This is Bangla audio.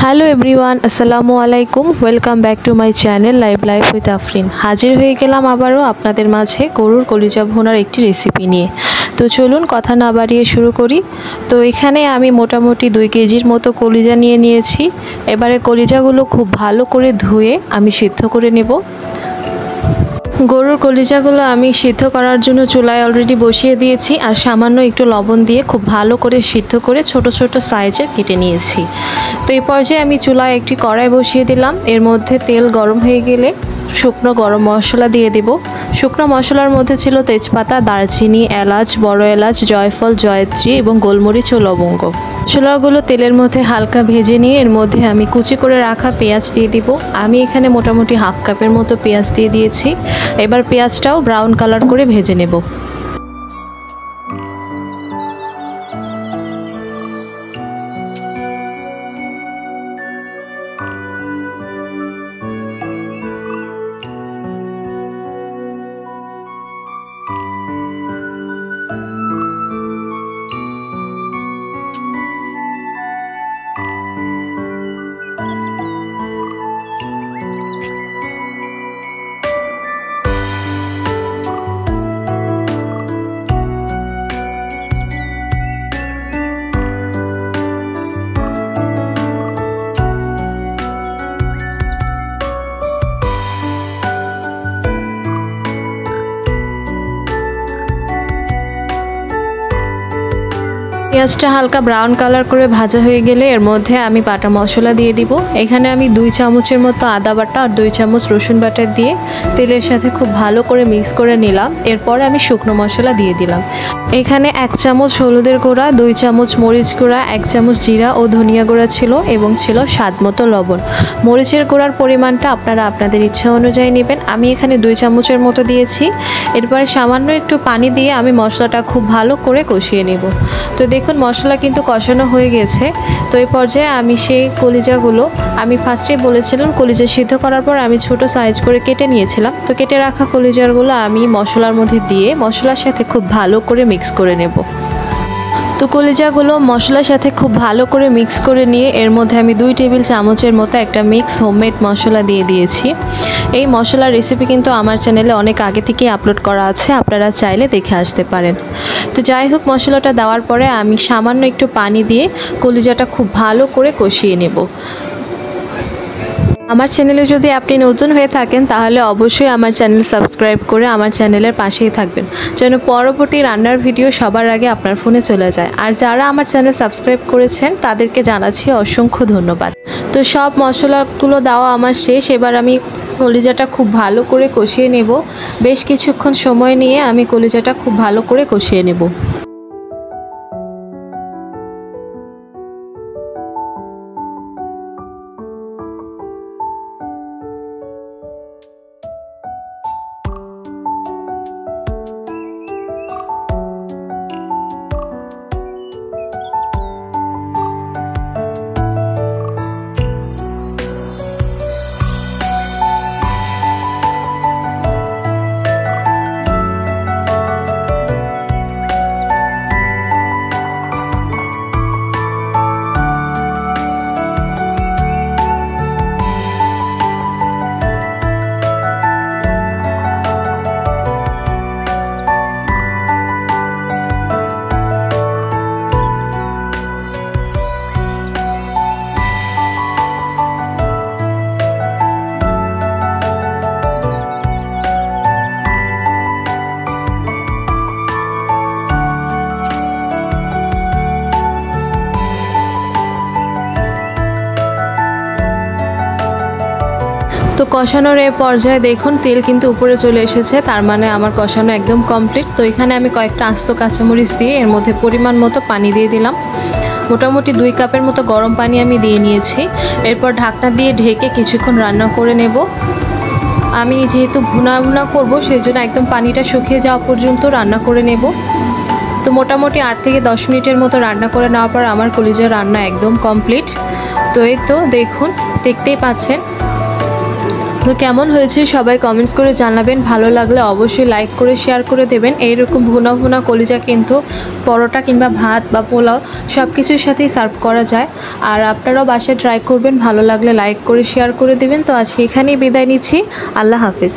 হ্যালো এভরিওয়ান, আসসালামু আলাইকুম। Welcome back to my channel life with Afrin. হাজির হয়ে গেলাম আবারও আপনাদের মাঝে গরুর কলিজা ভুনার একটি রেসিপি নিয়ে। তো চলুন কথা না বাড়িয়ে শুরু করি। তো এখানে আমি মোটামুটি 2 কেজির মতো কলিজা নিয়েছি। এবারে কলিজাগুলো খুব ভালো করে ধুয়ে আমি সিদ্ধ করে নেব। গরুর কলিজাগুলো আমি সিদ্ধ করার জন্য চুলায় অলরেডি বসিয়ে দিয়েছি, আর সামান্য একটু লবণ দিয়ে খুব ভালো করে সিদ্ধ করে ছোট ছোট সাইজে কেটে নিয়েছি। তো এই পর্যায়ে আমি চুলায় একটি কড়াই বসিয়ে দিলাম। এর মধ্যে তেল গরম হয়ে গেলে শুকনো গরম মশলা দিয়ে দেব। শুকনো মশলার মধ্যে ছিল তেজপাতা, দারচিনি, এলাচ, বড় এলাচ, জয়ফল, জয়ত্রী এবং গোলমরিচ ও লবঙ্গ। মশলাগুলো তেলের মধ্যে হালকা ভেজে নিয়ে এর মধ্যে আমি কুচি করে রাখা পেঁয়াজ দিয়ে দিব। আমি এখানে মোটামুটি হাফ কাপের মতো পেঁয়াজ দিয়ে দিয়েছি। এবার পেঁয়াজটাও ব্রাউন কালার করে ভেজে নেব। পেঁয়াজটা হালকা ব্রাউন কালার করে ভাজা হয়ে গেলে এর মধ্যে আমি বাটা মশলা দিয়ে দিব। এখানে আমি 2 চামচের মতো আদা বাটা আর 2 চামচ রসুন বাটা দিয়ে তেলের সাথে খুব ভালো করে মিক্স করে নিলাম। এরপর আমি শুকনো মশলা দিয়ে দিলাম। এখানে 1 চামচ হলুদের গুঁড়া, 2 চামচ মরিচ গুঁড়া, 1 চামচ জিরা ও ধনিয়া গুঁড়া ছিল এবং ছিল স্বাদ মতো লবণ। মরিচের গুঁড়ার পরিমাণটা আপনারা আপনাদের ইচ্ছা অনুযায়ী নেবেন। আমি এখানে 2 চামচের মতো দিয়েছি। এরপর সামান্য একটু পানি দিয়ে আমি মশলাটা খুব ভালো করে কষিয়ে নেব। তো দেখুন মশলা কিন্তু কষানো হয়ে গেছে। তো এই পর্যায়ে আমি সেই কলিজাগুলো, আমি ফার্স্টে বলেছিলাম কলিজা সিদ্ধ করার পর আমি ছোট সাইজ করে কেটে নিয়েছিলাম। তো কেটে রাখা কলিজাগুলো আমি মশলার মধ্যে দিয়ে মশলার সাথে খুব ভালো করে মিক্স করে নেব। তো কলিজাগুলো মশলার সাথে খুব ভালো করে মিক্স করে নিয়ে এর মধ্যে আমি 2 টেবিল চামচের মতো একটা মিক্স হোমমেড মশলা দিয়ে দিয়েছি। এই মশলার রেসিপি কিন্তু আমার চ্যানেলে অনেক আগে থেকেই আপলোড করা আছে, আপনারা চাইলে দেখে আসতে পারেন। তো যাই হোক, মশলাটা দেওয়ার পরে আমি সামান্য একটু পানি দিয়ে কলিজাটা খুব ভালো করে কষিয়ে নেব। আমার চ্যানেলে যদি আপনি নতুন হয়ে থাকেন তাহলে অবশ্যই আমার চ্যানেল সাবস্ক্রাইব করে আমার চ্যানেলের পাশেই থাকবেন, যেন পরবর্তী রান্নার ভিডিও সবার আগে আপনার ফোনে চলে যায়। আর যারা আমার চ্যানেল সাবস্ক্রাইব করেছেন তাদেরকে জানাচ্ছি অসংখ্য ধন্যবাদ। তো সব মশলাগুলো দেওয়া আমার শেষ। এবার আমি কলিজাটা খুব ভালো করে কষিয়ে নেব। বেশ কিছুক্ষণ সময় নিয়ে আমি কলিজাটা খুব ভালো করে কষিয়ে নেব। তো কষানোর এই পর্যায়ে দেখুন তেল কিন্তু উপরে চলে এসেছে, তার মানে আমার কষানো একদম কমপ্লিট। তো এখানে আমি কয়েকটা আস্ত কাঁচামরিচ দিয়ে এর মধ্যে পরিমাণ মতো পানি দিয়ে দিলাম। মোটামুটি 2 কাপের মতো গরম পানি আমি দিয়ে নিয়েছি। এরপর ঢাকনা দিয়ে ঢেকে কিছুক্ষণ রান্না করে নেব। আমি যেহেতু ভুনা করব সেই জন্য একদম পানিটা শুকিয়ে যাওয়া পর্যন্ত রান্না করে নেব। তো মোটামুটি 8 থেকে 10 মিনিটের মতো রান্না করে নেওয়ার পর আমার কলিজার রান্না একদম কমপ্লিট। তো এই তো দেখুন, দেখতেই পাচ্ছেন তো কেমন হয়েছে সবাই কমেন্টস করে জানাবেন। ভালো লাগলে অবশ্যই লাইক করে শেয়ার করে দেবেন। এইরকম ভুনা ভুনা কলিজা কিন্তু পরোটা কিংবা ভাত বা পোলাও সব কিছুর সাথেই সার্ভ করা যায়। আর আপনারাও বাসায় ট্রাই করবেন। ভালো লাগলে লাইক করে শেয়ার করে দেবেন। তো আজকে এখানেই বিদায় নিচ্ছি। আল্লাহ হাফিজ।